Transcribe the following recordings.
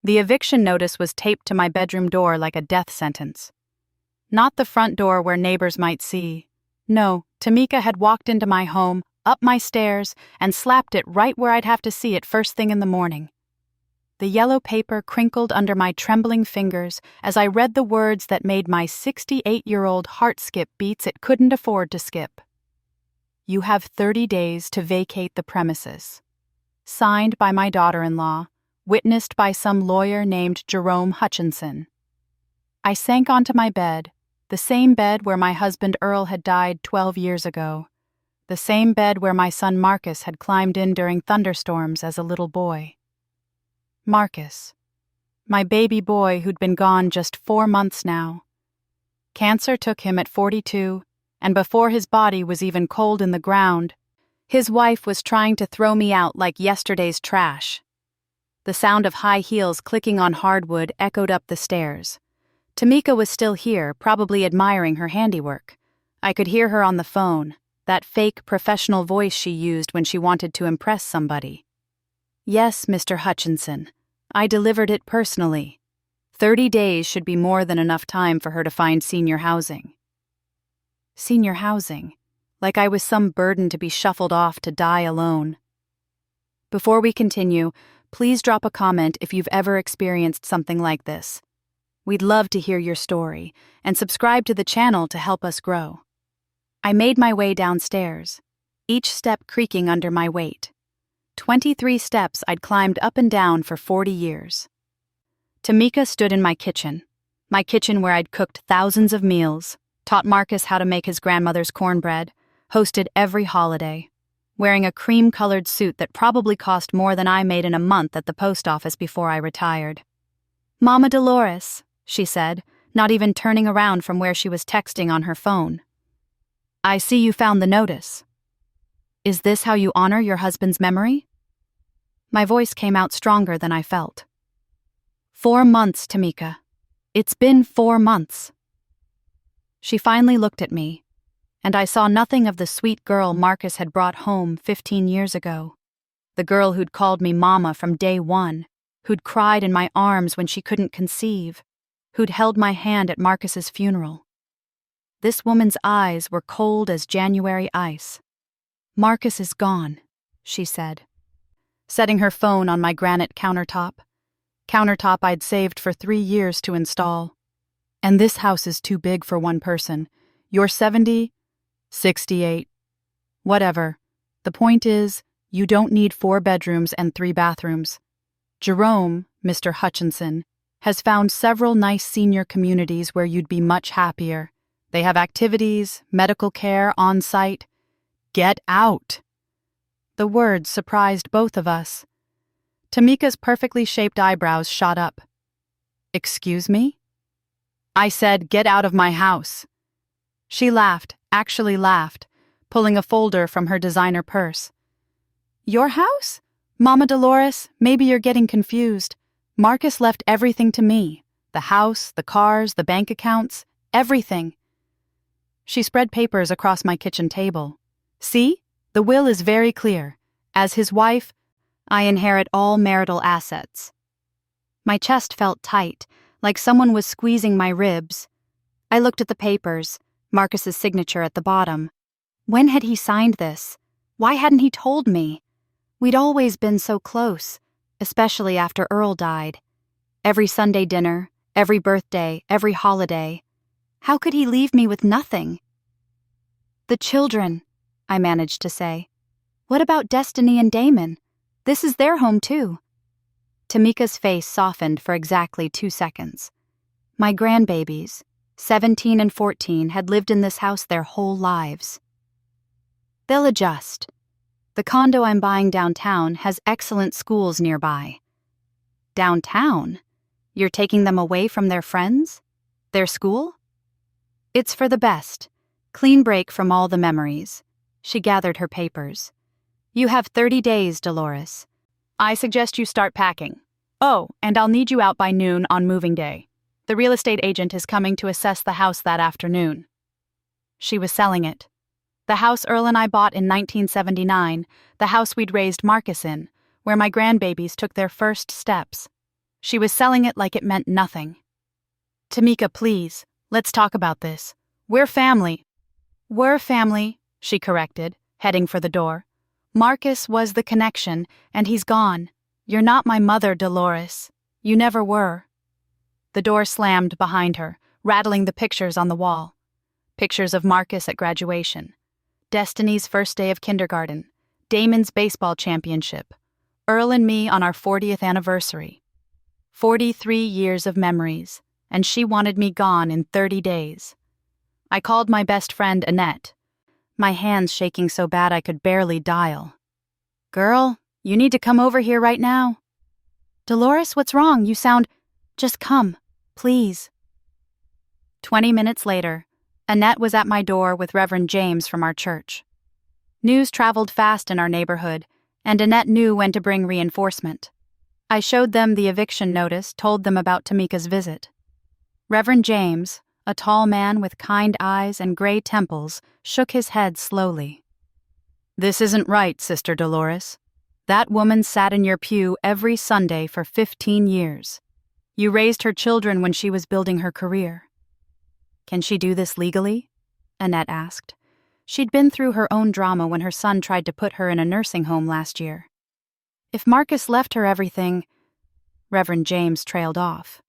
The eviction notice was taped to my bedroom door like a death sentence. Not the front door where neighbors might see. No, Tamika had walked into my home, up my stairs, and slapped it right where I'd have to see it first thing in the morning. The yellow paper crinkled under my trembling fingers as I read the words that made my 68-year-old heart skip beats it couldn't afford to skip. You have 30 days to vacate the premises. Signed by my daughter-in-law, witnessed by some lawyer named Jerome Hutchinson. I sank onto my bed, the same bed where my husband Earl had died 12 years ago, the same bed where my son Marcus had climbed in during thunderstorms as a little boy. Marcus, my baby boy who'd been gone just 4 months now. Cancer took him at 42, and before his body was even cold in the ground, his wife was trying to throw me out like yesterday's trash. The sound of high heels clicking on hardwood echoed up the stairs. Tamika was still here, probably admiring her handiwork. I could hear her on the phone, that fake professional voice she used when she wanted to impress somebody. Yes, Mr. Hutchinson, I delivered it personally. 30 days should be more than enough time for her to find senior housing. Senior housing, like I was some burden to be shuffled off to die alone. Before we continue, please drop a comment if you've ever experienced something like this. We'd love to hear your story, and subscribe to the channel to help us grow. I made my way downstairs, each step creaking under my weight. 23 steps I'd climbed up and down for 40 years. Tamika stood in my kitchen where I'd cooked thousands of meals, taught Marcus how to make his grandmother's cornbread, hosted every holiday, wearing a cream-colored suit that probably cost more than I made in a month at the post office before I retired. "Mama Dolores," she said, not even turning around from where she was texting on her phone. "I see you found the notice. Is this how you honor your husband's memory?" My voice came out stronger than I felt. 4 months, Tamika. It's been 4 months. She finally looked at me, and I saw nothing of the sweet girl Marcus had brought home 15 years ago. The girl who'd called me mama from day one, who'd cried in my arms when she couldn't conceive, who'd held my hand at Marcus's funeral. This woman's eyes were cold as January ice. "Marcus is gone," she said, setting her phone on my granite countertop I'd saved for 3 years to install. "And this house is too big for one person. You're 70, 68. Whatever. The point is, you don't need 4 bedrooms and 3 bathrooms. Jerome, Mr. Hutchinson, has found several nice senior communities where you'd be much happier. They have activities, medical care on site. Get out!" The words surprised both of us. Tamika's perfectly shaped eyebrows shot up. "Excuse me?" I said, "Get out of my house." She laughed, actually laughed, pulling a folder from her designer purse. "Your house? Mama Dolores, maybe you're getting confused. Marcus left everything to me. The house, the cars, the bank accounts, everything." She spread papers across my kitchen table. "See? The will is very clear. As his wife, I inherit all marital assets." My chest felt tight, like someone was squeezing my ribs. I looked at the papers, Marcus's signature at the bottom. When had he signed this? Why hadn't he told me? We'd always been so close, especially after Earl died. Every Sunday dinner, every birthday, every holiday. How could he leave me with nothing? "The children," I managed to say. "What about Destiny and Damon? This is their home too." Tamika's face softened for exactly 2 seconds. My grandbabies, 17 and 14, had lived in this house their whole lives. "They'll adjust. The condo I'm buying downtown has excellent schools nearby." "Downtown? You're taking them away from their friends? Their school?" "It's for the best. Clean break from all the memories." She gathered her papers. "You have 30 days, Dolores. I suggest you start packing. Oh, and I'll need you out by noon on moving day. The real estate agent is coming to assess the house that afternoon." She was selling it. The house Earl and I bought in 1979, the house we'd raised Marcus in, where my grandbabies took their first steps. She was selling it like it meant nothing. Tamika, please, let's talk about this. We're family. We're family, she corrected, heading for the door. Marcus was the connection, and he's gone. You're not my mother, Dolores. You never were. The door slammed behind her, rattling the pictures on the wall. Pictures of Marcus at graduation, Destiny's first day of kindergarten, Damon's baseball championship, Earl and me on our 40th anniversary. 43 years of memories, and she wanted me gone in 30 days. I called my best friend Annette, my hands shaking so bad I could barely dial. Girl, you need to come over here right now. Dolores, what's wrong? You sound... Just come, please. 20 minutes later, Annette was at my door with Reverend James from our church. News traveled fast in our neighborhood, and Annette knew when to bring reinforcement. I showed them the eviction notice, told them about Tamika's visit. Reverend James, a tall man with kind eyes and gray temples, shook his head slowly. This isn't right, Sister Dolores. That woman sat in your pew every Sunday for 15 years. You raised her children when she was building her career. Can she do this legally? Annette asked. She'd been through her own drama when her son tried to put her in a nursing home last year. If Marcus left her everything... Reverend James trailed off.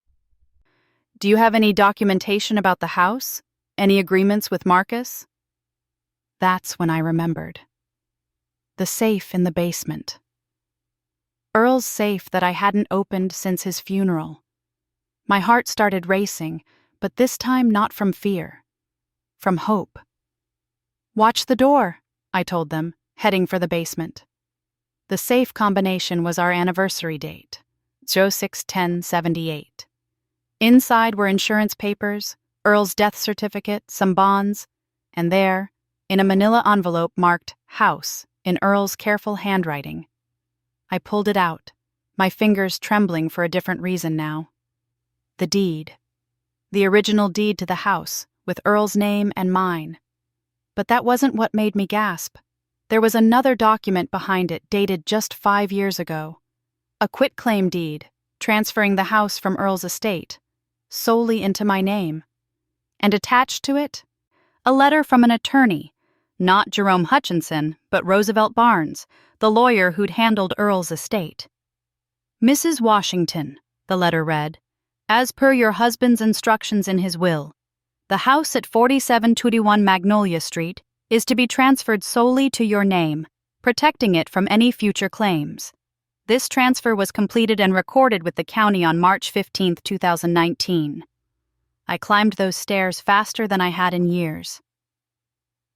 Do you have any documentation about the house? Any agreements with Marcus? That's when I remembered. The safe in the basement. Earl's safe that I hadn't opened since his funeral. My heart started racing, but this time not from fear. From hope. Watch the door, I told them, heading for the basement. The safe combination was our anniversary date, 06/10/78. Inside were insurance papers, Earl's death certificate, some bonds, and there, in a manila envelope marked House, in Earl's careful handwriting. I pulled it out, my fingers trembling for a different reason now. The deed. The original deed to the house, with Earl's name and mine. But that wasn't what made me gasp. There was another document behind it dated just 5 years ago. A quitclaim deed, transferring the house from Earl's estate, solely into my name. And attached to it, a letter from an attorney, not Jerome Hutchinson, but Roosevelt Barnes, the lawyer who'd handled Earl's estate. Mrs. Washington, the letter read, as per your husband's instructions in his will, the house at 4721 Magnolia Street is to be transferred solely to your name, protecting it from any future claims. This transfer was completed and recorded with the county on March 15, 2019. I climbed those stairs faster than I had in years.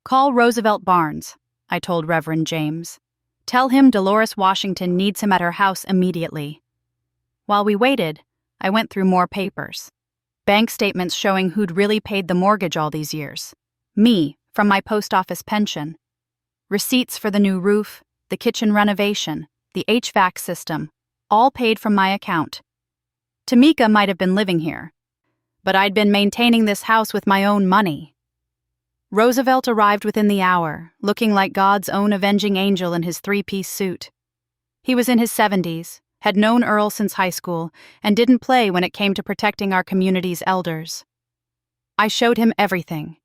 Call Roosevelt Barnes, I told Reverend James. Tell him Dolores Washington needs him at her house immediately. While we waited, I went through more papers. Bank statements showing who'd really paid the mortgage all these years. Me, from my post office pension. Receipts for the new roof, the kitchen renovation, the HVAC system, all paid from my account. Tamika might have been living here, but I'd been maintaining this house with my own money. Roosevelt arrived within the hour, looking like God's own avenging angel in his 3-piece suit. He was in his 70s, had known Earl since high school, and didn't play when it came to protecting our community's elders. I showed him everything.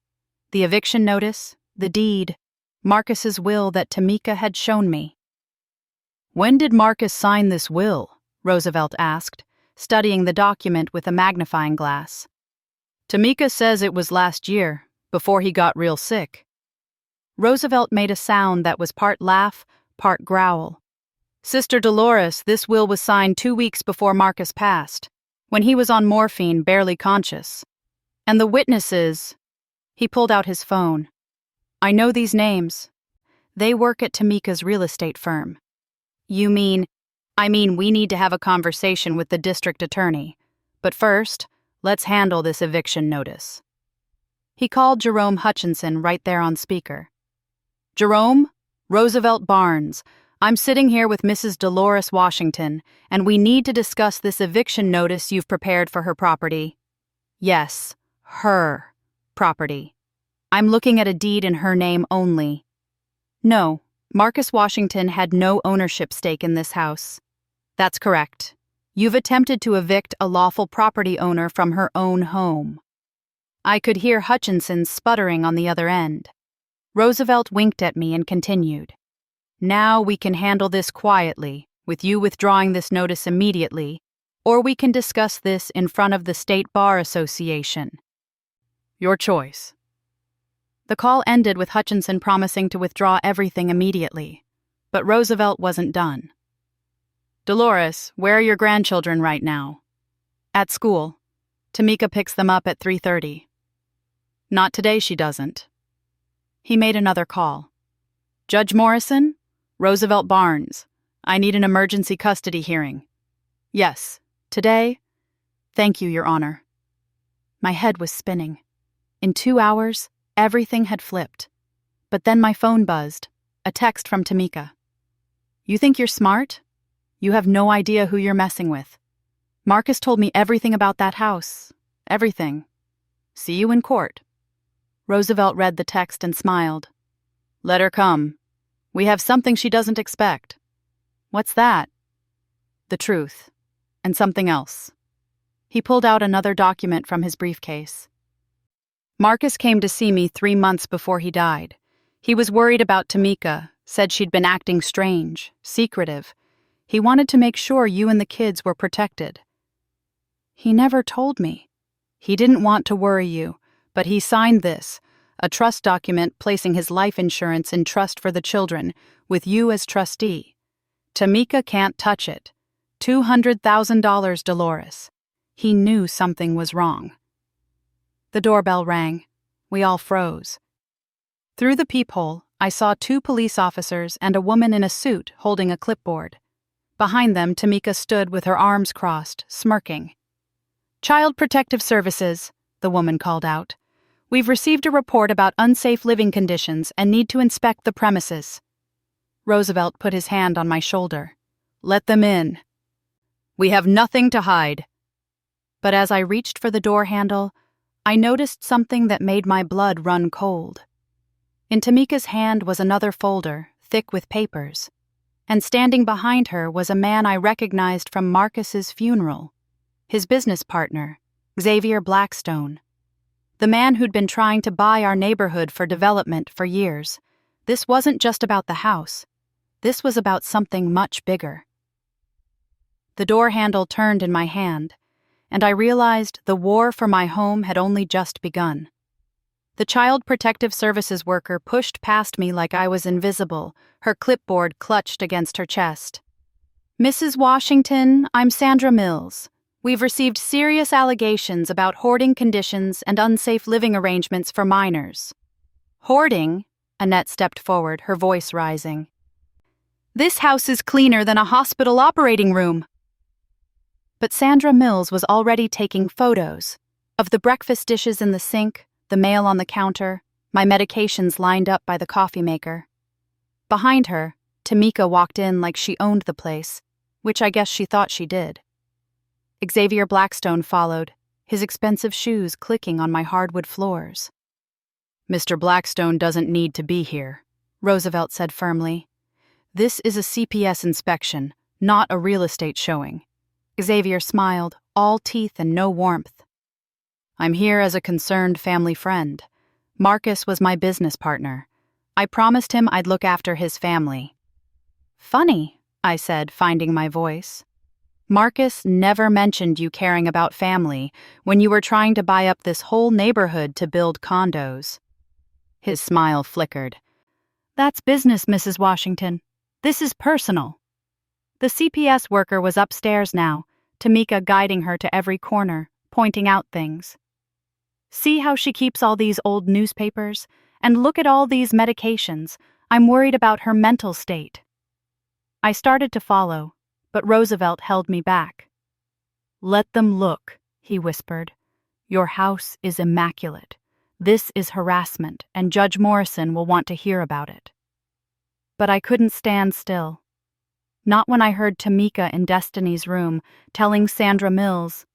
The eviction notice, the deed, Marcus's will that Tamika had shown me. When did Marcus sign this will? Roosevelt asked, studying the document with a magnifying glass. Tamika says it was last year, before he got real sick. Roosevelt made a sound that was part laugh, part growl. Sister Dolores, this will was signed 2 weeks before Marcus passed, when he was on morphine, barely conscious. And the witnesses... He pulled out his phone. I know these names. They work at Tamika's real estate firm. You mean... I mean, we need to have a conversation with the district attorney. But first, let's handle this eviction notice. He called Jerome Hutchinson right there on speaker. Jerome, Roosevelt Barnes, I'm sitting here with Mrs. Dolores Washington, and we need to discuss this eviction notice you've prepared for her property. Yes, her property. I'm looking at a deed in her name only. No, Marcus Washington had no ownership stake in this house. That's correct. You've attempted to evict a lawful property owner from her own home." I could hear Hutchinson sputtering on the other end. Roosevelt winked at me and continued. "Now we can handle this quietly, with you withdrawing this notice immediately, or we can discuss this in front of the State Bar Association. Your choice." The call ended with Hutchinson promising to withdraw everything immediately, but Roosevelt wasn't done. "Dolores, where are your grandchildren right now?" "At school. Tamika picks them up at 3:30. "Not today, she doesn't." He made another call. "Judge Morrison? Roosevelt Barnes. I need an emergency custody hearing." "Yes. Today?" "Thank you, Your Honor." My head was spinning. In 2 hours, everything had flipped. But then my phone buzzed. A text from Tamika. "You think you're smart? You have no idea who you're messing with. Marcus told me everything about that house. Everything. See you in court." Roosevelt read the text and smiled. "Let her come. We have something she doesn't expect." "What's that?" "The truth. And something else." He pulled out another document from his briefcase. "Marcus came to see me 3 months before he died. He was worried about Tamika, said she'd been acting strange, secretive. He wanted to make sure you and the kids were protected." "He never told me." "He didn't want to worry you, but he signed this, a trust document placing his life insurance in trust for the children, with you as trustee. Tamika can't touch it. $200,000, Dolores." He knew something was wrong. The doorbell rang. We all froze. Through the peephole, I saw 2 police officers and a woman in a suit holding a clipboard. Behind them, Tamika stood with her arms crossed, smirking. "Child Protective Services," the woman called out. "We've received a report about unsafe living conditions and need to inspect the premises." Roosevelt put his hand on my shoulder. "Let them in. We have nothing to hide." But as I reached for the door handle, I noticed something that made my blood run cold. In Tamika's hand was another folder, thick with papers, and standing behind her was a man I recognized from Marcus's funeral, his business partner, Xavier Blackstone. The man who'd been trying to buy our neighborhood for development for years. This wasn't just about the house. This was about something much bigger. The door handle turned in my hand, and I realized the war for my home had only just begun. The Child Protective Services worker pushed past me like I was invisible, her clipboard clutched against her chest. "Mrs. Washington, I'm Sandra Mills. We've received serious allegations about hoarding conditions and unsafe living arrangements for minors." "Hoarding?" Annette stepped forward, her voice rising. "This house is cleaner than a hospital operating room." But Sandra Mills was already taking photos of the breakfast dishes in the sink, the mail on the counter, my medications lined up by the coffee maker. Behind her, Tamika walked in like she owned the place, which I guess she thought she did. Xavier Blackstone followed, his expensive shoes clicking on my hardwood floors. "Mr. Blackstone doesn't need to be here," Roosevelt said firmly. "This is a CPS inspection, not a real estate showing." Xavier smiled, all teeth and no warmth. "I'm here as a concerned family friend. Marcus was my business partner. I promised him I'd look after his family." "Funny," I said, finding my voice. "Marcus never mentioned you caring about family when you were trying to buy up this whole neighborhood to build condos." His smile flickered. "That's business, Mrs. Washington. This is personal." The CPS worker was upstairs now, Tamika guiding her to every corner, pointing out things. "See how she keeps all these old newspapers? And look at all these medications. I'm worried about her mental state." I started to follow, but Roosevelt held me back. "Let them look," he whispered. "Your house is immaculate. This is harassment, and Judge Morrison will want to hear about it." But I couldn't stand still. Not when I heard Tamika in Destiny's room telling Sandra Mills,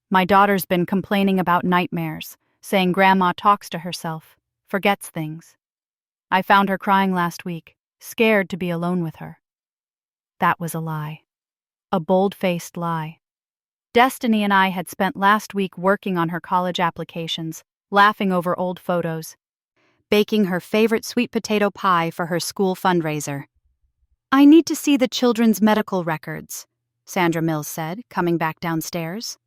"My daughter's been complaining about nightmares, saying Grandma talks to herself, forgets things. I found her crying last week, scared to be alone with her." That was a lie. A bold-faced lie. Destiny and I had spent last week working on her college applications, laughing over old photos, baking her favorite sweet potato pie for her school fundraiser. "I need to see the children's medical records," Sandra Mills said, coming back downstairs.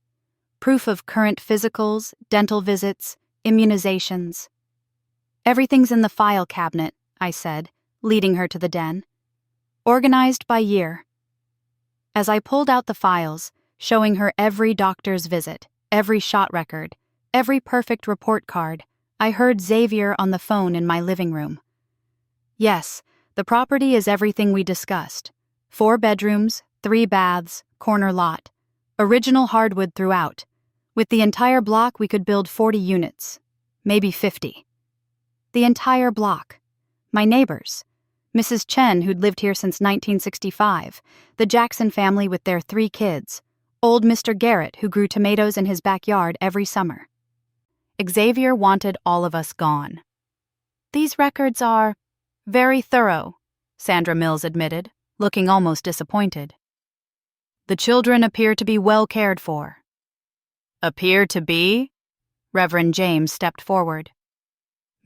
"Proof of current physicals, dental visits, immunizations." "Everything's in the file cabinet," I said, leading her to the den. "Organized by year." As I pulled out the files, showing her every doctor's visit, every shot record, every perfect report card, I heard Xavier on the phone in my living room. "Yes, the property is everything we discussed. 4 bedrooms, 3 baths, corner lot. Original hardwood throughout. With the entire block, we could build 40 units. Maybe 50. The entire block. My neighbors. Mrs. Chen, who'd lived here since 1965, the Jackson family with their 3 kids, old Mr. Garrett, who grew tomatoes in his backyard every summer." Xavier wanted all of us gone. "These records are very thorough," Sandra Mills admitted, looking almost disappointed. "The children appear to be well cared for." "Appear to be?" Reverend James stepped forward.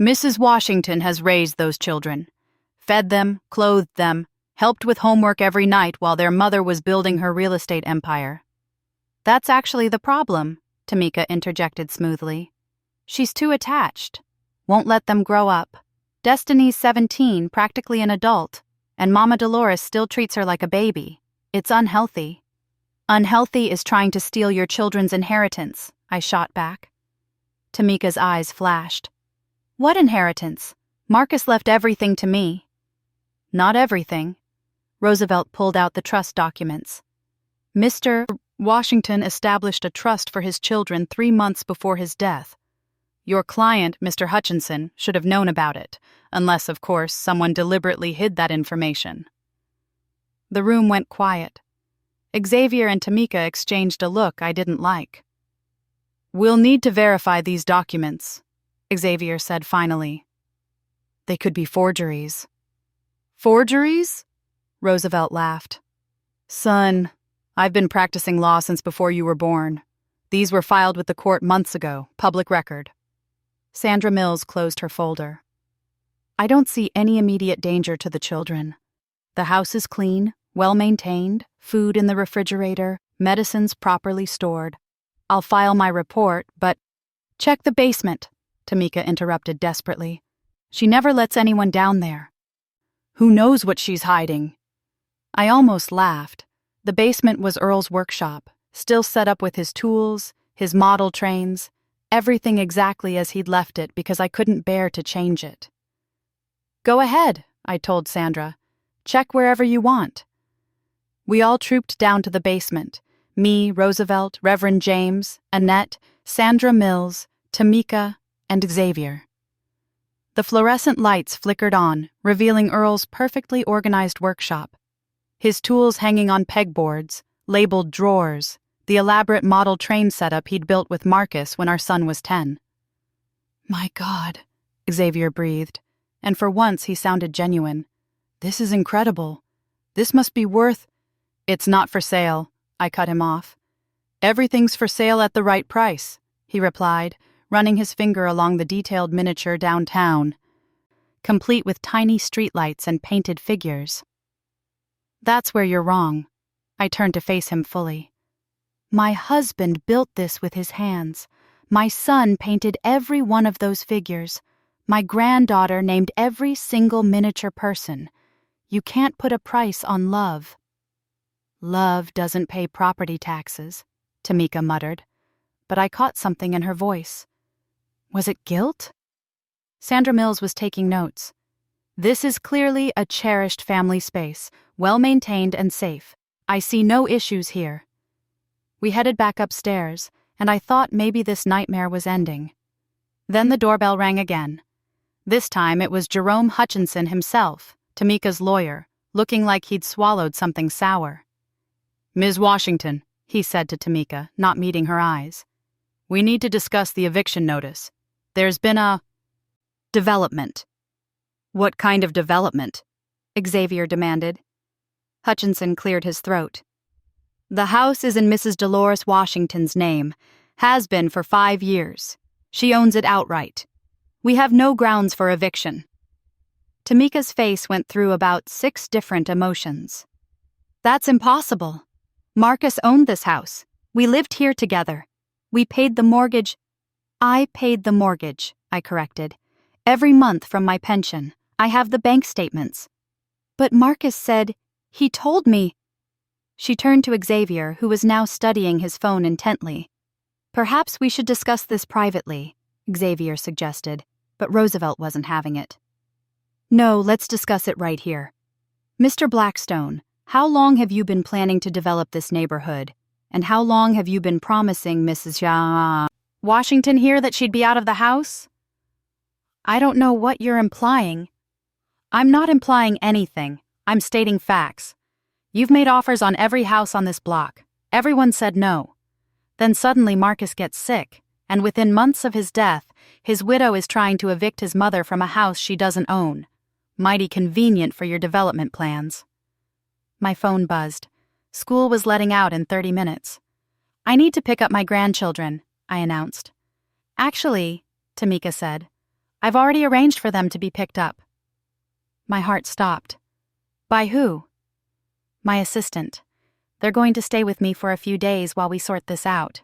"Mrs. Washington has raised those children, fed them, clothed them, helped with homework every night while their mother was building her real estate empire." "That's actually the problem," Tamika interjected smoothly. "She's too attached. Won't let them grow up. Destiny's 17, practically an adult, and Mama Dolores still treats her like a baby. It's unhealthy." "Unhealthy is trying to steal your children's inheritance," I shot back. Tamika's eyes flashed. "What inheritance? Marcus left everything to me." "Not everything." Roosevelt pulled out the trust documents. "Mr. Washington established a trust for his children 3 months before his death. Your client, Mr. Hutchinson, should have known about it, unless, of course, someone deliberately hid that information." The room went quiet. Xavier and Tamika exchanged a look I didn't like. "We'll need to verify these documents," Xavier said finally. "They could be forgeries." "Forgeries?" Roosevelt laughed. "Son, I've been practicing law since before you were born. These were filed with the court months ago, public record." Sandra Mills closed her folder. "I don't see any immediate danger to the children. The house is clean, well-maintained, food in the refrigerator, medicines properly stored. I'll file my report, but—" "Check the basement," Tamika interrupted desperately. "She never lets anyone down there." "Who knows what she's hiding?" I almost laughed. The basement was Earl's workshop, still set up with his tools, his model trains, everything exactly as he'd left it because I couldn't bear to change it. "Go ahead," I told Sandra. "Check wherever you want." We all trooped down to the basement. Me, Roosevelt, Reverend James, Annette, Sandra Mills, Tamika, and Xavier. The fluorescent lights flickered on, revealing Earl's perfectly organized workshop. His tools hanging on pegboards, labeled drawers, the elaborate model train setup he'd built with Marcus when our son was 10. "My God," Xavier breathed, and for once he sounded genuine. "This is incredible. This must be worth—" "It's not for sale," I cut him off. "Everything's for sale at the right price," he replied, running his finger along the detailed miniature downtown, complete with tiny streetlights and painted figures. "That's where you're wrong." I turned to face him fully. "My husband built this with his hands. My son painted every one of those figures. My granddaughter named every single miniature person. You can't put a price on love." "Love doesn't pay property taxes," Tamika muttered, but I caught something in her voice. Was it guilt? Sandra Mills was taking notes. "This is clearly a cherished family space, well-maintained and safe. I see no issues here." We headed back upstairs, and I thought maybe this nightmare was ending. Then the doorbell rang again. This time it was Jerome Hutchinson himself, Tamika's lawyer, looking like he'd swallowed something sour. "Ms. Washington," he said to Tamika, not meeting her eyes. "We need to discuss the eviction notice. There's been a development." "What kind of development?" Xavier demanded. Hutchinson cleared his throat. The house is in Mrs. Dolores Washington's name, has been for 5 years. She owns it outright. We have no grounds for eviction. Tamika's face went through about 6 different emotions. That's impossible. Marcus owned this house. We lived here together. We paid the mortgage. I paid the mortgage, I corrected. Every month from my pension. I have the bank statements. But Marcus said, he told me. She turned to Xavier, who was now studying his phone intently. Perhaps we should discuss this privately, Xavier suggested, but Roosevelt wasn't having it. No, let's discuss it right here. Mr. Blackstone, how long have you been planning to develop this neighborhood? And how long have you been promising Mrs. Washington here that she'd be out of the house? I don't know what you're implying. I'm not implying anything. I'm stating facts. You've made offers on every house on this block. Everyone said no. Then suddenly Marcus gets sick, and within months of his death, his widow is trying to evict his mother from a house she doesn't own. Mighty convenient for your development plans. My phone buzzed. School was letting out in 30 minutes. I need to pick up my grandchildren, I announced. Actually, Tamika said, I've already arranged for them to be picked up. My heart stopped. By who? My assistant. They're going to stay with me for a few days while we sort this out.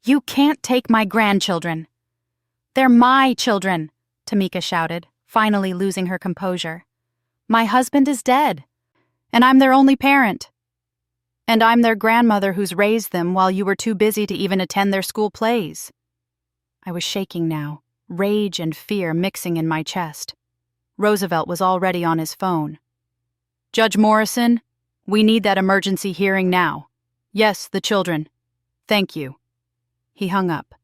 You can't take my grandchildren. They're my children, Tamika shouted, finally losing her composure. My husband is dead, and I'm their only parent. And I'm their grandmother who's raised them while you were too busy to even attend their school plays. I was shaking now, rage and fear mixing in my chest. Roosevelt was already on his phone. Judge Morrison, we need that emergency hearing now. Yes, the children. Thank you. He hung up.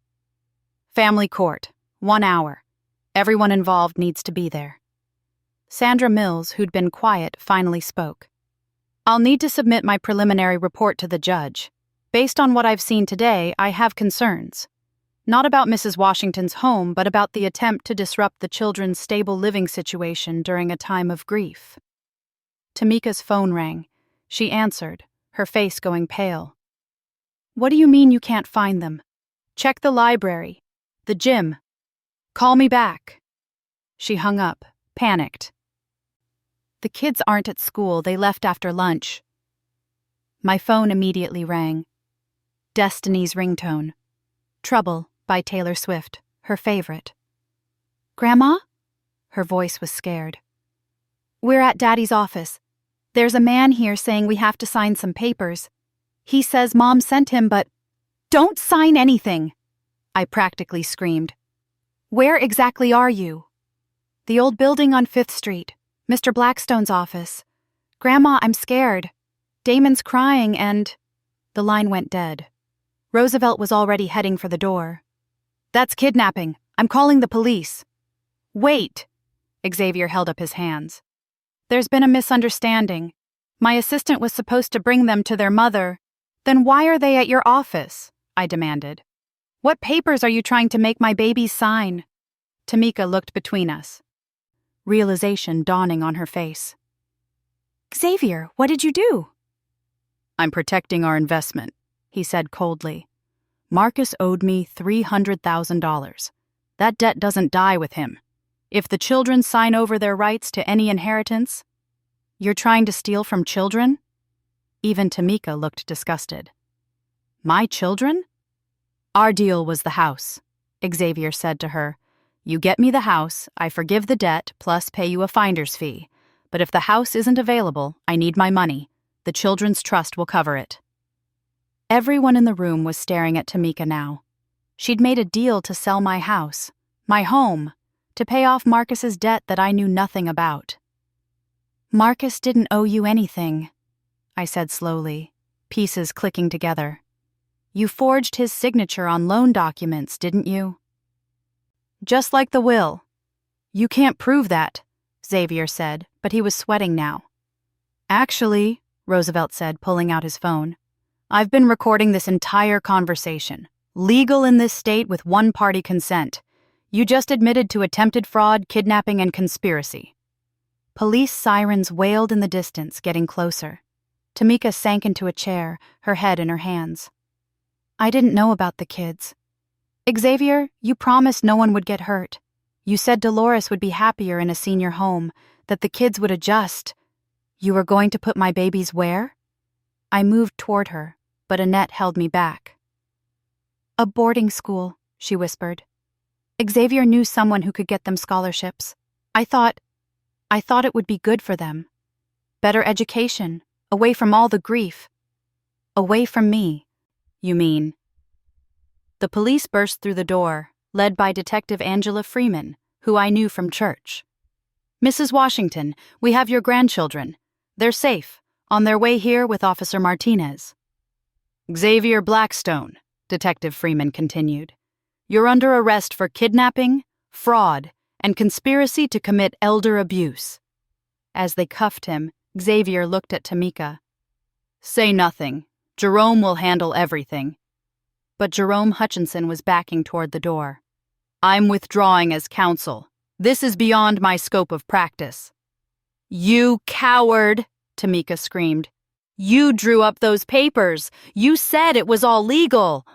Family court, 1 hour. Everyone involved needs to be there. Sandra Mills, who'd been quiet, finally spoke. I'll need to submit my preliminary report to the judge. Based on what I've seen today, I have concerns. Not about Mrs. Washington's home, but about the attempt to disrupt the children's stable living situation during a time of grief. Tamika's phone rang. She answered, her face going pale. What do you mean you can't find them? Check the library, the gym. Call me back. She hung up, panicked. The kids aren't at school, they left after lunch. My phone immediately rang. Destiny's ringtone. Trouble by Taylor Swift, her favorite. Grandma? Her voice was scared. We're at Daddy's office. There's a man here saying we have to sign some papers. He says Mom sent him, but... Don't sign anything! I practically screamed. Where exactly are you? The old building on 5th Street, Mr. Blackstone's office. Grandma, I'm scared. Damon's crying and... The line went dead. Roosevelt was already heading for the door. That's kidnapping. I'm calling the police. Wait! Xavier held up his hands. There's been a misunderstanding. My assistant was supposed to bring them to their mother. Then why are they at your office? I demanded. What papers are you trying to make my babies sign? Tamika looked between us. Realization dawning on her face. Xavier, what did you do? I'm protecting our investment, he said coldly. Marcus owed me $300,000. That debt doesn't die with him. If the children sign over their rights to any inheritance, you're trying to steal from children? Even Tamika looked disgusted. My children? Our deal was the house, Xavier said to her. You get me the house, I forgive the debt, plus pay you a finder's fee. But if the house isn't available, I need my money. The children's trust will cover it. Everyone in the room was staring at Tamika now. She'd made a deal to sell my house, my home, to pay off Marcus's debt that I knew nothing about. Marcus didn't owe you anything, I said slowly, pieces clicking together. You forged his signature on loan documents, didn't you? Just like the will. You can't prove that, Xavier said, but he was sweating now. Actually, Roosevelt said, pulling out his phone, I've been recording this entire conversation. Legal in this state with one-party consent. You just admitted to attempted fraud, kidnapping, and conspiracy. Police sirens wailed in the distance, getting closer. Tamika sank into a chair, her head in her hands. I didn't know about the kids. Xavier, you promised no one would get hurt. You said Dolores would be happier in a senior home, that the kids would adjust. You were going to put my babies where? I moved toward her, but Annette held me back. A boarding school, she whispered. Xavier knew someone who could get them scholarships. I thought it would be good for them. Better education, away from all the grief. Away from me, you mean. The police burst through the door, led by Detective Angela Freeman, who I knew from church. Mrs. Washington, we have your grandchildren. They're safe, on their way here with Officer Martinez. Xavier Blackstone, Detective Freeman continued. You're under arrest for kidnapping, fraud, and conspiracy to commit elder abuse. As they cuffed him, Xavier looked at Tamika. Say nothing. Jerome will handle everything. But Jerome Hutchinson was backing toward the door. I'm withdrawing as counsel. This is beyond my scope of practice. You coward, Tamika screamed. You drew up those papers. You said it was all legal.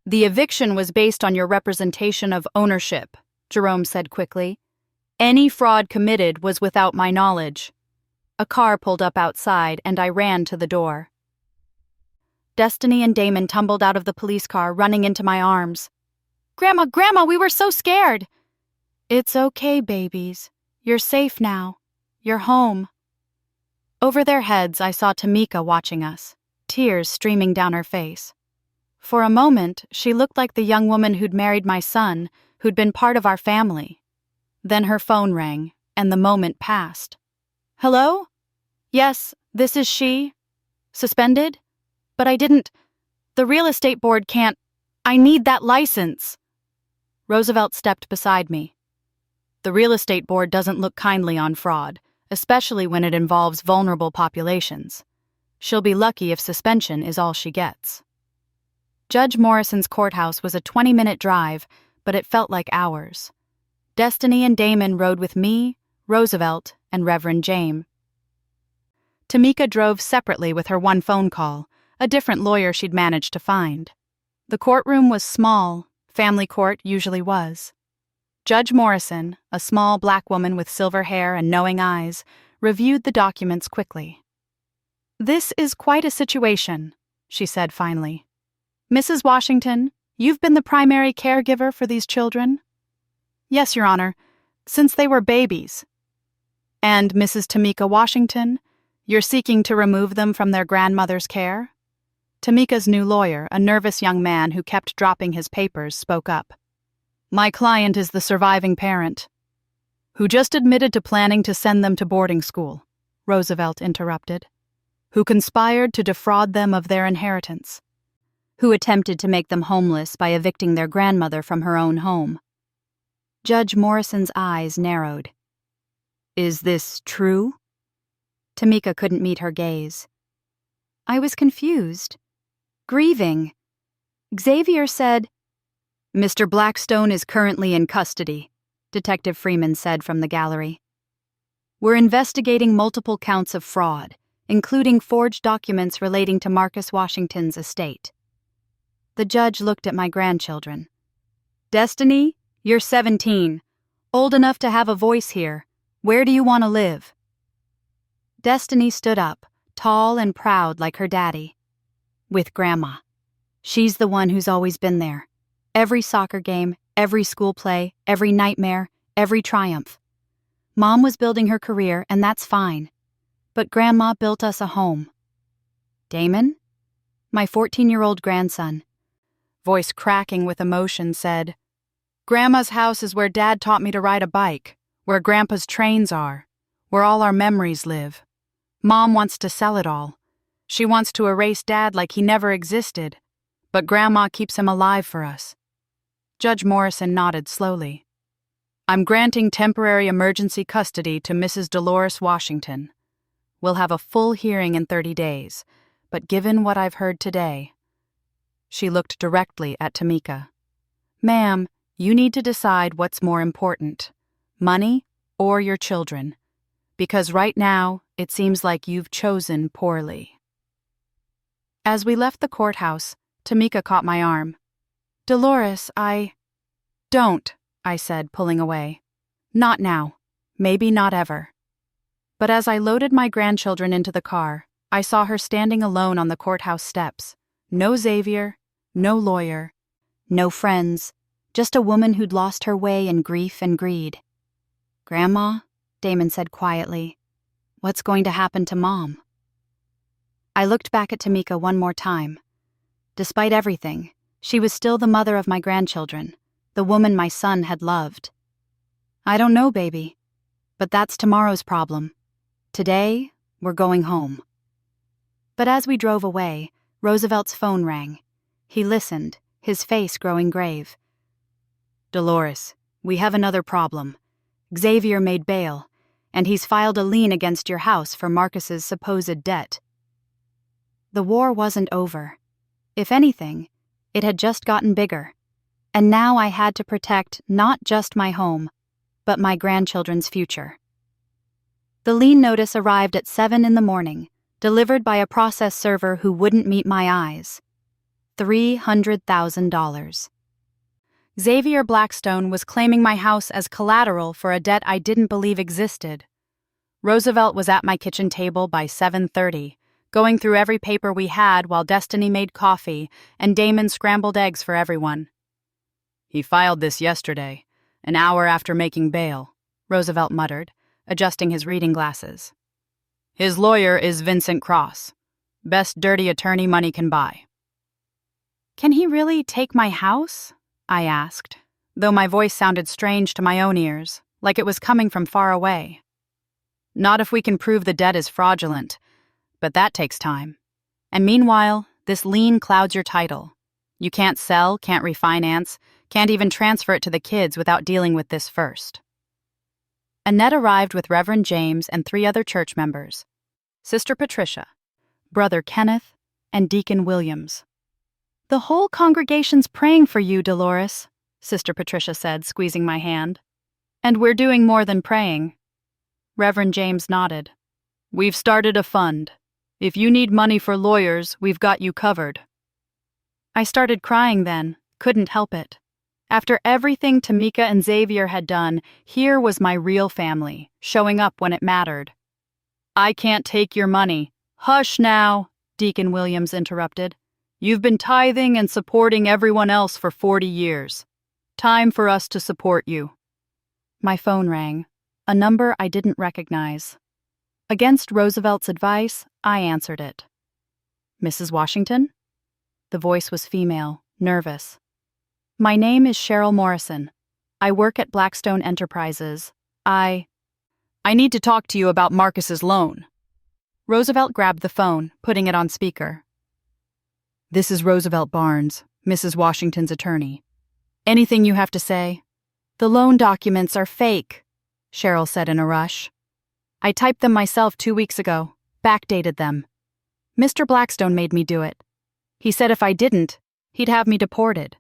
The eviction was based on your representation of ownership, Jerome said quickly. Any fraud committed was without my knowledge. A car pulled up outside, and I ran to the door. Destiny and Damon tumbled out of the police car, running into my arms. Grandma, we were so scared. It's okay, babies. You're safe now. You're home. Over their heads, I saw Tamika watching us, tears streaming down her face. For a moment, she looked like the young woman who'd married my son, who'd been part of our family. Then her phone rang, and the moment passed. Hello? Yes, this is she. Suspended? But I didn't. The real estate board can't. I need that license. Roosevelt stepped beside me. The real estate board doesn't look kindly on fraud, especially when it involves vulnerable populations. She'll be lucky if suspension is all she gets. Judge Morrison's courthouse was a 20-minute drive, but it felt like hours. Destiny and Damon rode with me, Roosevelt, and Reverend James. Tamika drove separately with her one phone call, a different lawyer she'd managed to find. The courtroom was small, family court usually was. Judge Morrison, a small black woman with silver hair and knowing eyes, reviewed the documents quickly. This is quite a situation, she said finally. Mrs. Washington, you've been the primary caregiver for these children? Yes, Your Honor, since they were babies. And Mrs. Tamika Washington, you're seeking to remove them from their grandmother's care? Tamika's new lawyer, a nervous young man who kept dropping his papers, spoke up. My client is the surviving parent, who just admitted to planning to send them to boarding school, Roosevelt interrupted, who conspired to defraud them of their inheritance, who attempted to make them homeless by evicting their grandmother from her own home. Judge Morrison's eyes narrowed. Is this true? Tamika couldn't meet her gaze. I was confused. Grieving. Xavier said, Mr. Blackstone is currently in custody, Detective Freeman said from the gallery. We're investigating multiple counts of fraud, including forged documents relating to Marcus Washington's estate. The judge looked at my grandchildren. Destiny, you're 17, old enough to have a voice here. Where do you want to live? Destiny stood up, tall and proud like her daddy. With Grandma. She's the one who's always been there. Every soccer game, every school play, every nightmare, every triumph. Mom was building her career, and that's fine. But Grandma built us a home. Damon? My 14-year-old grandson, voice cracking with emotion, said, Grandma's house is where Dad taught me to ride a bike, where Grandpa's trains are, where all our memories live. Mom wants to sell it all. She wants to erase Dad like he never existed, but Grandma keeps him alive for us. Judge Morrison nodded slowly. I'm granting temporary emergency custody to Mrs. Dolores Washington. We'll have a full hearing in 30 days, but given what I've heard today... She looked directly at Tamika. Ma'am, you need to decide what's more important, money or your children. because right now it seems like you've chosen poorly. As we left the courthouse, Tamika caught my arm. Dolores, Don't, I said, pulling away. Not now. Maybe not ever. But as I loaded my grandchildren into the car, I saw her standing alone on the courthouse steps. No Xavier, no lawyer, no friends, just a woman who'd lost her way in grief and greed. Grandma, Damon said quietly, what's going to happen to Mom? I looked back at Tamika one more time. Despite everything, she was still the mother of my grandchildren, the woman my son had loved. I don't know, baby, but that's tomorrow's problem. Today, we're going home. But as we drove away, Roosevelt's phone rang. He listened, his face growing grave. Dolores, we have another problem. Xavier made bail, and he's filed a lien against your house for Marcus's supposed debt. The war wasn't over. If anything, it had just gotten bigger. And now I had to protect not just my home, but my grandchildren's future. The lien notice arrived at 7 a.m, delivered by a process server who wouldn't meet my eyes. $300,000. Xavier Blackstone was claiming my house as collateral for a debt I didn't believe existed. Roosevelt was at my kitchen table by 7:30, going through every paper we had while Destiny made coffee and Damon scrambled eggs for everyone. He filed this yesterday, an hour after making bail, Roosevelt muttered, adjusting his reading glasses. His lawyer is Vincent Cross. Best dirty attorney money can buy. Can he really take my house? I asked, though my voice sounded strange to my own ears, like it was coming from far away. Not if we can prove the debt is fraudulent, but that takes time. And meanwhile, this lien clouds your title. You can't sell, can't refinance, can't even transfer it to the kids without dealing with this first. Annette arrived with Reverend James and 3 other church members, Sister Patricia, Brother Kenneth, and Deacon Williams. The whole congregation's praying for you, Dolores, Sister Patricia said, squeezing my hand. And we're doing more than praying. Reverend James nodded. We've started a fund. If you need money for lawyers, we've got you covered. I started crying then, couldn't help it. After everything Tamika and Xavier had done, here was my real family, showing up when it mattered. I can't take your money. Hush now, Deacon Williams interrupted. You've been tithing and supporting everyone else for 40 years. Time for us to support you. My phone rang, a number I didn't recognize. Against Roosevelt's advice, I answered it. Mrs. Washington? The voice was female, nervous. My name is Cheryl Morrison. I work at Blackstone Enterprises. I need to talk to you about Marcus's loan. Roosevelt grabbed the phone, putting it on speaker. This is Roosevelt Barnes, Mrs. Washington's attorney. Anything you have to say? The loan documents are fake, Cheryl said in a rush. I typed them myself 2 weeks ago, backdated them. Mr. Blackstone made me do it. He said if I didn't, he'd have me deported.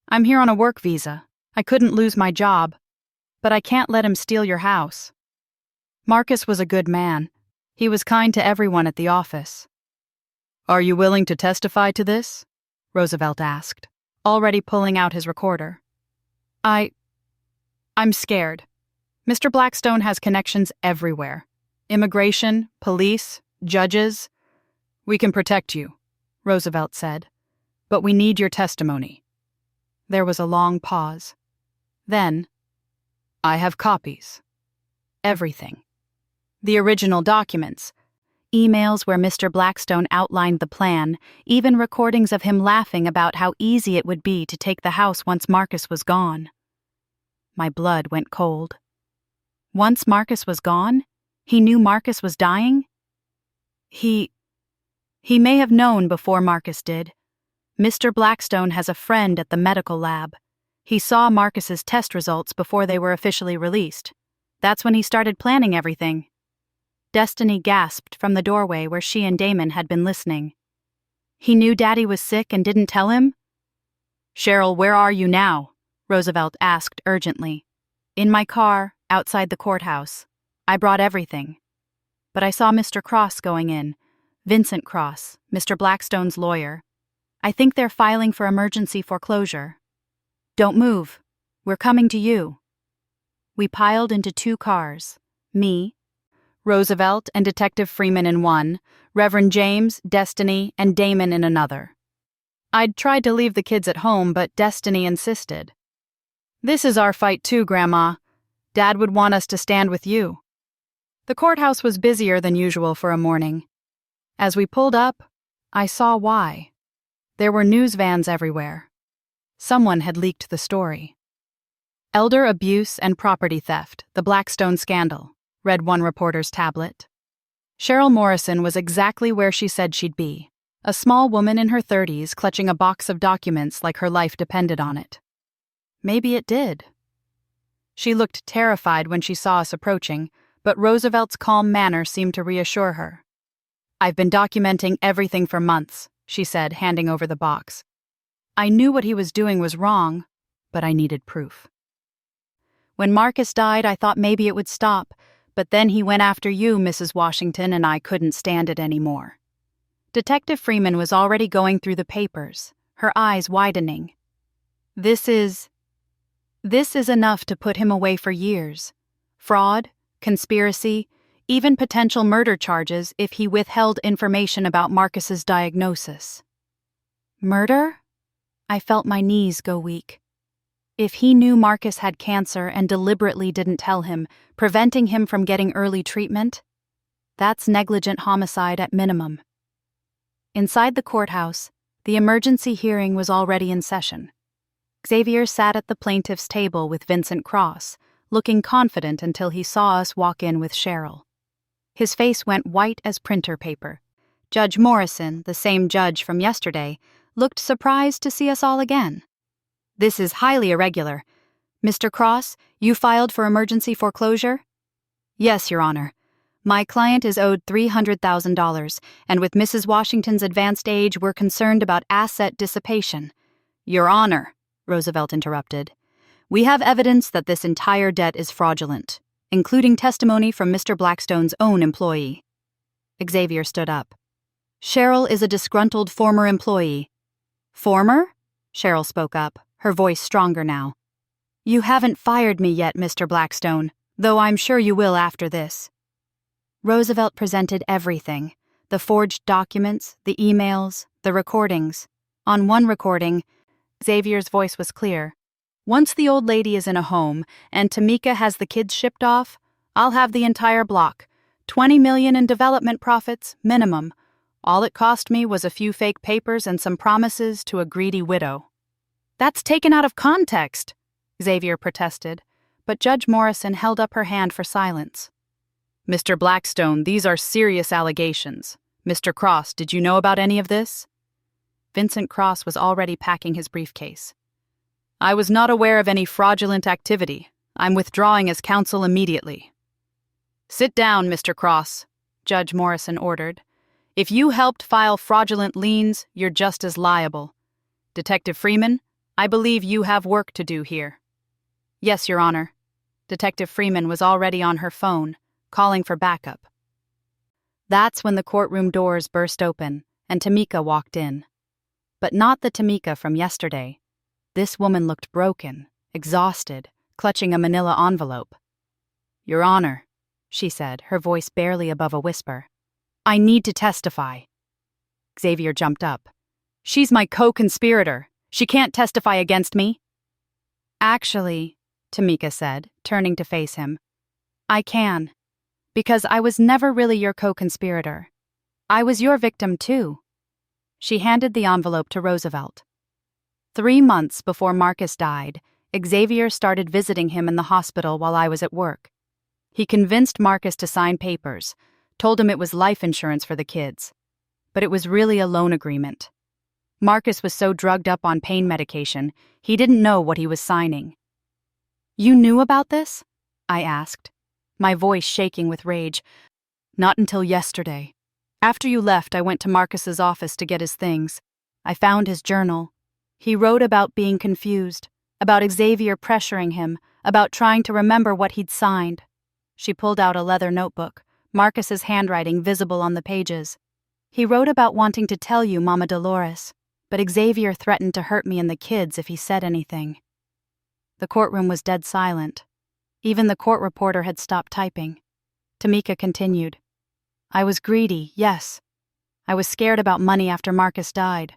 I'm here on a work visa. I couldn't lose my job, but I can't let him steal your house. Marcus was a good man. He was kind to everyone at the office. Are you willing to testify to this? Roosevelt asked, already pulling out his recorder. I'm scared. Mr. Blackstone has connections everywhere. Immigration, police, judges. We can protect you, Roosevelt said, but we need your testimony. There was a long pause. Then, I have copies. Everything. The original documents. Emails where Mr. Blackstone outlined the plan, even recordings of him laughing about how easy it would be to take the house once Marcus was gone. My blood went cold. Once Marcus was gone, he knew Marcus was dying? He may have known before Marcus did. Mr. Blackstone has a friend at the medical lab. He saw Marcus's test results before they were officially released. That's when he started planning everything. Destiny gasped from the doorway where she and Damon had been listening. He knew Daddy was sick and didn't tell him? Cheryl, where are you now? Roosevelt asked urgently. In my car, outside the courthouse. I brought everything. But I saw Mr. Cross going in. Vincent Cross, Mr. Blackstone's lawyer. I think they're filing for emergency foreclosure. Don't move. We're coming to you. We piled into 2 cars. Me, Roosevelt, and Detective Freeman in one, Reverend James, Destiny, and Damon in another. I'd tried to leave the kids at home, but Destiny insisted. This is our fight too, Grandma. Dad would want us to stand with you. The courthouse was busier than usual for a morning. As we pulled up, I saw why. There were news vans everywhere. Someone had leaked the story. Elder abuse and property theft, the Blackstone scandal, read one reporter's tablet. Cheryl Morrison was exactly where she said she'd be, a small woman in her 30s clutching a box of documents like her life depended on it. Maybe it did. She looked terrified when she saw us approaching, but Roosevelt's calm manner seemed to reassure her. I've been documenting everything for months, she said, handing over the box. I knew what he was doing was wrong, but I needed proof. When Marcus died, I thought maybe it would stop, but then he went after you, Mrs. Washington, and I couldn't stand it anymore. Detective Freeman was already going through the papers, her eyes widening. This is enough to put him away for years. Fraud, conspiracy, even potential murder charges if he withheld information about Marcus's diagnosis. Murder? I felt my knees go weak. If he knew Marcus had cancer and deliberately didn't tell him, preventing him from getting early treatment, that's negligent homicide at minimum. Inside the courthouse, the emergency hearing was already in session. Xavier sat at the plaintiff's table with Vincent Cross, looking confident until he saw us walk in with Cheryl. His face went white as printer paper. Judge Morrison, the same judge from yesterday, looked surprised to see us all again. This is highly irregular. Mr. Cross, you filed for emergency foreclosure? Yes, Your Honor. My client is owed $300,000, and with Mrs. Washington's advanced age, we're concerned about asset dissipation. Your Honor, Roosevelt interrupted, we have evidence that this entire debt is fraudulent, including testimony from Mr. Blackstone's own employee. Xavier stood up. Cheryl is a disgruntled former employee. Former? Cheryl spoke up, her voice stronger now. You haven't fired me yet, Mr. Blackstone, though I'm sure you will after this. Roosevelt presented everything, the forged documents, the emails, the recordings. On one recording, Xavier's voice was clear. Once the old lady is in a home and Tamika has the kids shipped off, I'll have the entire block. $20 million in development profits, minimum. All it cost me was a few fake papers and some promises to a greedy widow. That's taken out of context, Xavier protested, but Judge Morrison held up her hand for silence. Mr. Blackstone, these are serious allegations. Mr. Cross, did you know about any of this? Vincent Cross was already packing his briefcase. I was not aware of any fraudulent activity. I'm withdrawing as counsel immediately. Sit down, Mr. Cross, Judge Morrison ordered. If you helped file fraudulent liens, you're just as liable. Detective Freeman, I believe you have work to do here. Yes, Your Honor. Detective Freeman was already on her phone, calling for backup. That's when the courtroom doors burst open and Tamika walked in. But not the Tamika from yesterday. This woman looked broken, exhausted, clutching a manila envelope. Your Honor, she said, her voice barely above a whisper. I need to testify. Xavier jumped up. She's my co-conspirator. She can't testify against me. Actually, Tamika said, turning to face him, I can, because I was never really your co-conspirator. I was your victim too. She handed the envelope to Roosevelt. 3 months before Marcus died, Xavier started visiting him in the hospital while I was at work. He convinced Marcus to sign papers, told him it was life insurance for the kids. But it was really a loan agreement. Marcus was so drugged up on pain medication, he didn't know what he was signing. You knew about this? I asked, my voice shaking with rage. Not until yesterday. After you left, I went to Marcus's office to get his things. I found his journal. He wrote about being confused, about Xavier pressuring him, about trying to remember what he'd signed. She pulled out a leather notebook, Marcus's handwriting visible on the pages. He wrote about wanting to tell you, Mama Dolores, but Xavier threatened to hurt me and the kids if he said anything. The courtroom was dead silent. Even the court reporter had stopped typing. Tamika continued. I was greedy, yes. I was scared about money after Marcus died,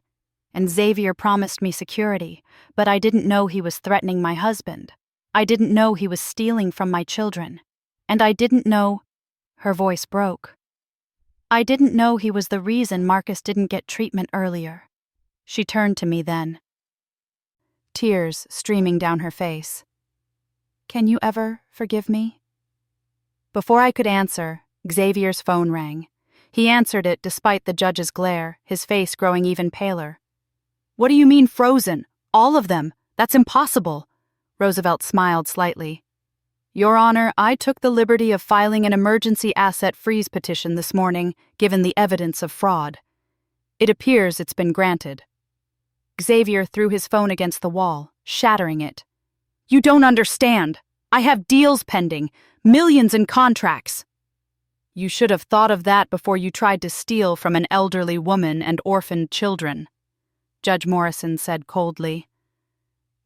and Xavier promised me security, but I didn't know he was threatening my husband. I didn't know he was stealing from my children. And I didn't know— Her voice broke. I didn't know he was the reason Marcus didn't get treatment earlier. She turned to me then, tears streaming down her face. Can you ever forgive me? Before I could answer, Xavier's phone rang. He answered it despite the judge's glare, his face growing even paler. What do you mean frozen? All of them? That's impossible. Roosevelt smiled slightly. Your Honor, I took the liberty of filing an emergency asset freeze petition this morning, given the evidence of fraud. It appears it's been granted. Xavier threw his phone against the wall, shattering it. You don't understand. I have deals pending, millions in contracts. You should have thought of that before you tried to steal from an elderly woman and orphaned children, Judge Morrison said coldly.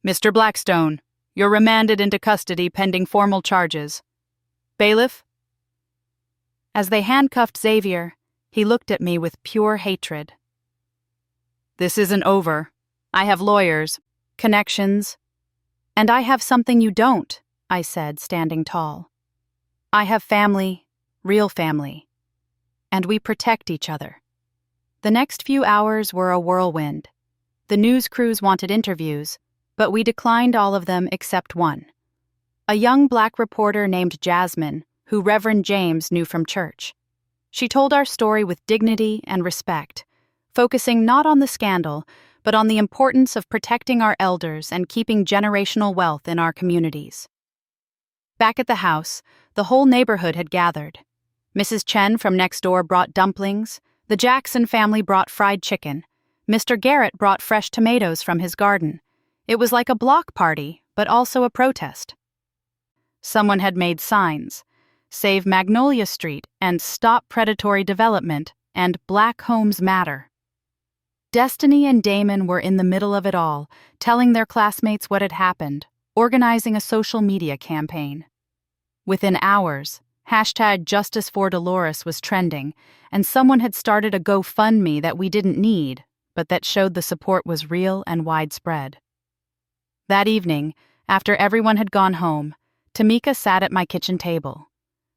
Mr. Blackstone, you're remanded into custody pending formal charges. Bailiff? As they handcuffed Xavier, he looked at me with pure hatred. This isn't over. I have lawyers, connections, and I have something you don't, I said, standing tall. I have family, real family, and we protect each other. The next few hours were a whirlwind. The news crews wanted interviews, but we declined all of them except one. A young black reporter named Jasmine, who Reverend James knew from church. She told our story with dignity and respect, focusing not on the scandal, but on the importance of protecting our elders and keeping generational wealth in our communities. Back at the house, the whole neighborhood had gathered. Mrs. Chen from next door brought dumplings, the Jackson family brought fried chicken, Mr. Garrett brought fresh tomatoes from his garden. It was like a block party, but also a protest. Someone had made signs, Save Magnolia Street and Stop Predatory Development and Black Homes Matter. Destiny and Damon were in the middle of it all, telling their classmates what had happened, organizing a social media campaign. Within hours, #JusticeForDolores was trending, and someone had started a GoFundMe that we didn't need, but that showed the support was real and widespread. That evening, after everyone had gone home, Tamika sat at my kitchen table,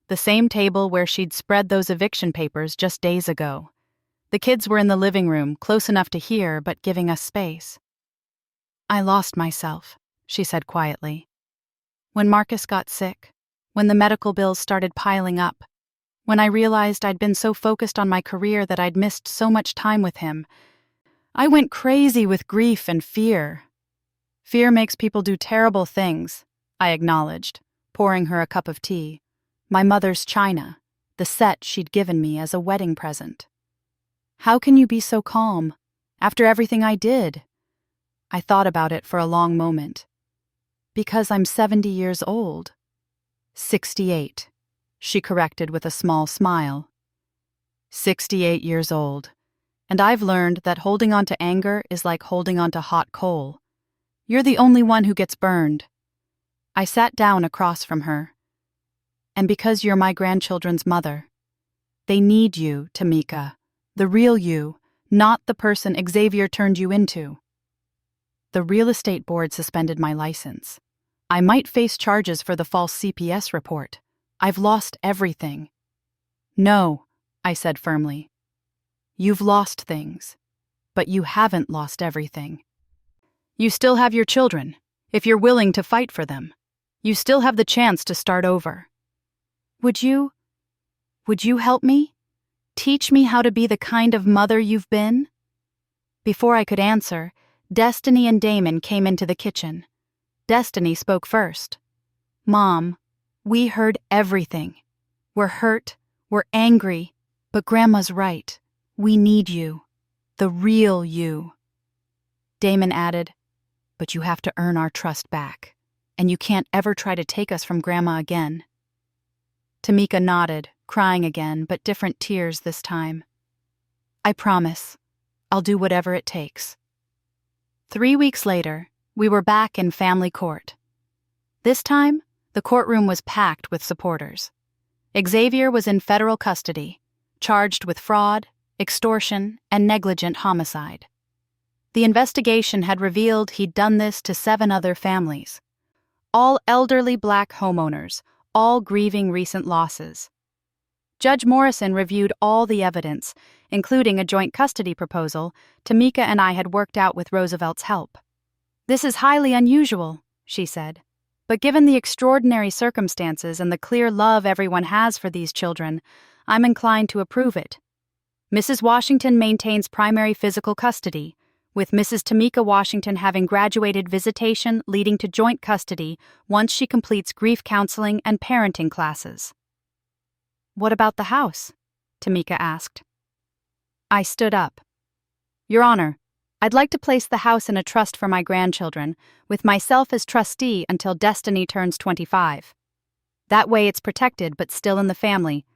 the same table where she'd spread those eviction papers just days ago. The kids were in the living room, close enough to hear, but giving us space. I lost myself, she said quietly. When Marcus got sick, when the medical bills started piling up, when I realized I'd been so focused on my career that I'd missed so much time with him, I went crazy with grief and fear. Fear makes people do terrible things, I acknowledged, pouring her a cup of tea. My mother's china, the set she'd given me as a wedding present. How can you be so calm, after everything I did? I thought about it for a long moment. Because I'm 70 years old. 68, she corrected with a small smile. 68 years old, and I've learned that holding on to anger is like holding on to hot coal. You're the only one who gets burned. I sat down across from her. And because you're my grandchildren's mother, they need you, Tamika. The real you, not the person Xavier turned you into. The real estate board suspended my license. I might face charges for the false CPS report. I've lost everything. No, I said firmly. You've lost things, but you haven't lost everything. You still have your children, if you're willing to fight for them. You still have the chance to start over. Would you help me? Teach me how to be the kind of mother you've been? Before I could answer, Destiny and Damon came into the kitchen. Destiny spoke first. Mom, we heard everything. We're hurt, we're angry, but Grandma's right. We need you. The real you. Damon added, but you have to earn our trust back, and you can't ever try to take us from Grandma again. Tamika nodded, crying again, but different tears this time. I promise. I'll do whatever it takes. 3 weeks later, we were back in family court. This time, the courtroom was packed with supporters. Xavier was in federal custody, charged with fraud, extortion, and negligent homicide. The investigation had revealed he'd done this to 7 other families, all elderly Black homeowners, all grieving recent losses. Judge Morrison reviewed all the evidence, including a joint custody proposal Tamika and I had worked out with Roosevelt's help. "This is highly unusual," she said, "but given the extraordinary circumstances and the clear love everyone has for these children, I'm inclined to approve it. Mrs. Washington maintains primary physical custody, with Mrs. Tamika Washington having graduated visitation leading to joint custody once she completes grief counseling and parenting classes." "What about the house?" Tamika asked. I stood up. "Your Honor, I'd like to place the house in a trust for my grandchildren, with myself as trustee until Destiny turns 25. That way it's protected but still in the family,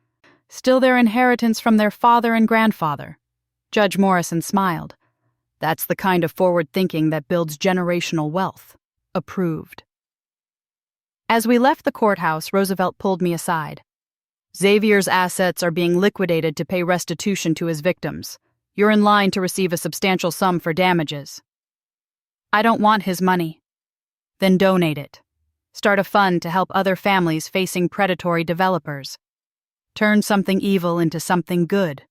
still their inheritance from their father and grandfather." Judge Morrison smiled. "That's the kind of forward thinking that builds generational wealth. Approved." As we left the courthouse, Roosevelt pulled me aside. "Xavier's assets are being liquidated to pay restitution to his victims. You're in line to receive a substantial sum for damages." "I don't want his money." "Then donate it. Start a fund to help other families facing predatory developers. Turn something evil into something good."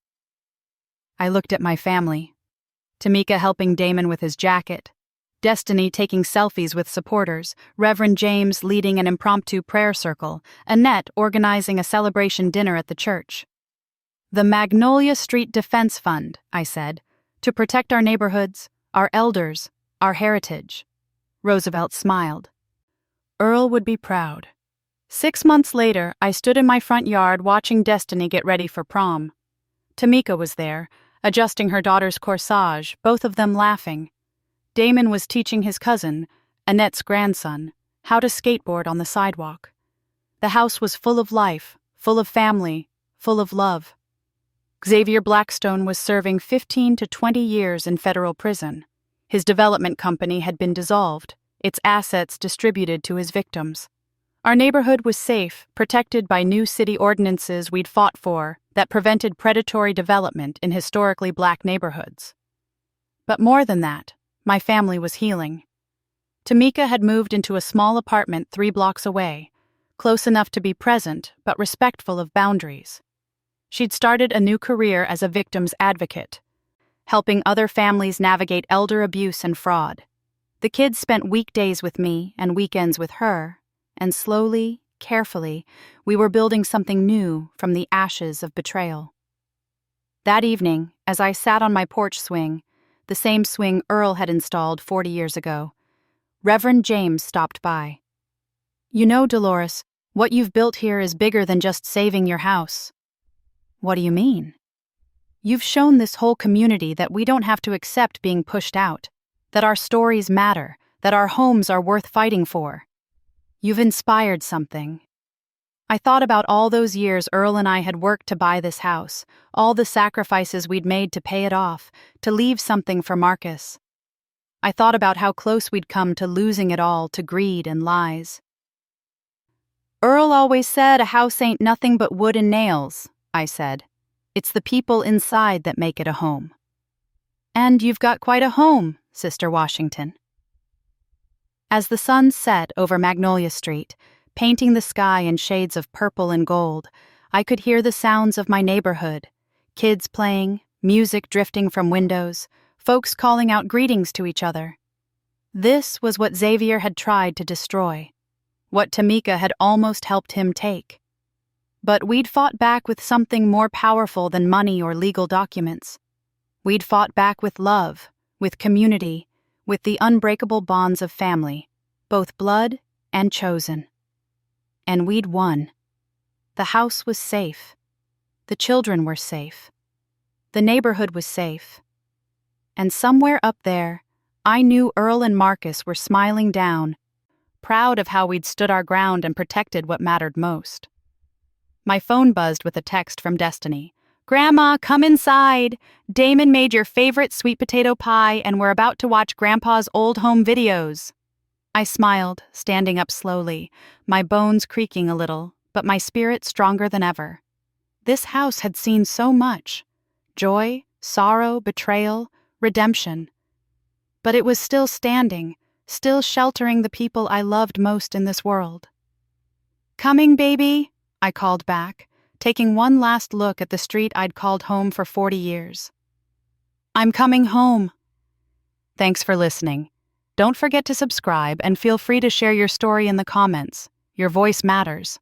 I looked at my family. Tamika helping Damon with his jacket, Destiny taking selfies with supporters, Reverend James leading an impromptu prayer circle, Annette organizing a celebration dinner at the church. "The Magnolia Street Defense Fund," I said, "to protect our neighborhoods, our elders, our heritage." Roosevelt smiled. "Earl would be proud." 6 months later, I stood in my front yard watching Destiny get ready for prom. Tamika was there, adjusting her daughter's corsage, both of them laughing. Damon was teaching his cousin, Annette's grandson, how to skateboard on the sidewalk. The house was full of life, full of family, full of love. Xavier Blackstone was serving 15 to 20 years in federal prison. His development company had been dissolved, its assets distributed to his victims. Our neighborhood was safe, protected by new city ordinances we'd fought for that prevented predatory development in historically Black neighborhoods. But more than that, my family was healing. Tamika had moved into a small apartment 3 blocks away, close enough to be present but respectful of boundaries. She'd started a new career as a victim's advocate, helping other families navigate elder abuse and fraud. The kids spent weekdays with me and weekends with her, and slowly, carefully, we were building something new from the ashes of betrayal. That evening, as I sat on my porch swing, the same swing Earl had installed 40 years ago, Reverend James stopped by. "You know, Dolores, what you've built here is bigger than just saving your house." "What do you mean?" "You've shown this whole community that we don't have to accept being pushed out, that our stories matter, that our homes are worth fighting for. You've inspired something." I thought about all those years Earl and I had worked to buy this house, all the sacrifices we'd made to pay it off, to leave something for Marcus. I thought about how close we'd come to losing it all to greed and lies. "Earl always said a house ain't nothing but wood and nails," I said. "It's the people inside that make it a home." "And you've got quite a home, Sister Washington." As the sun set over Magnolia Street, painting the sky in shades of purple and gold, I could hear the sounds of my neighborhood, kids playing, music drifting from windows, folks calling out greetings to each other. This was what Xavier had tried to destroy, what Tamika had almost helped him take. But we'd fought back with something more powerful than money or legal documents. We'd fought back with love, with community, with the unbreakable bonds of family, both blood and chosen. And we'd won. The house was safe. The children were safe. The neighborhood was safe. And somewhere up there, I knew Earl and Marcus were smiling down, proud of how we'd stood our ground and protected what mattered most. My phone buzzed with a text from Destiny. Grandma, come inside. Damon made your favorite sweet potato pie, and we're about to watch Grandpa's old home videos. I smiled, standing up slowly, my bones creaking a little, but my spirit stronger than ever. This house had seen so much: joy, sorrow, betrayal, redemption. But it was still standing, still sheltering the people I loved most in this world. Coming, baby, I called back, taking one last look at the street I'd called home for 40 years. I'm coming home. Thanks for listening. Don't forget to subscribe and feel free to share your story in the comments. Your voice matters.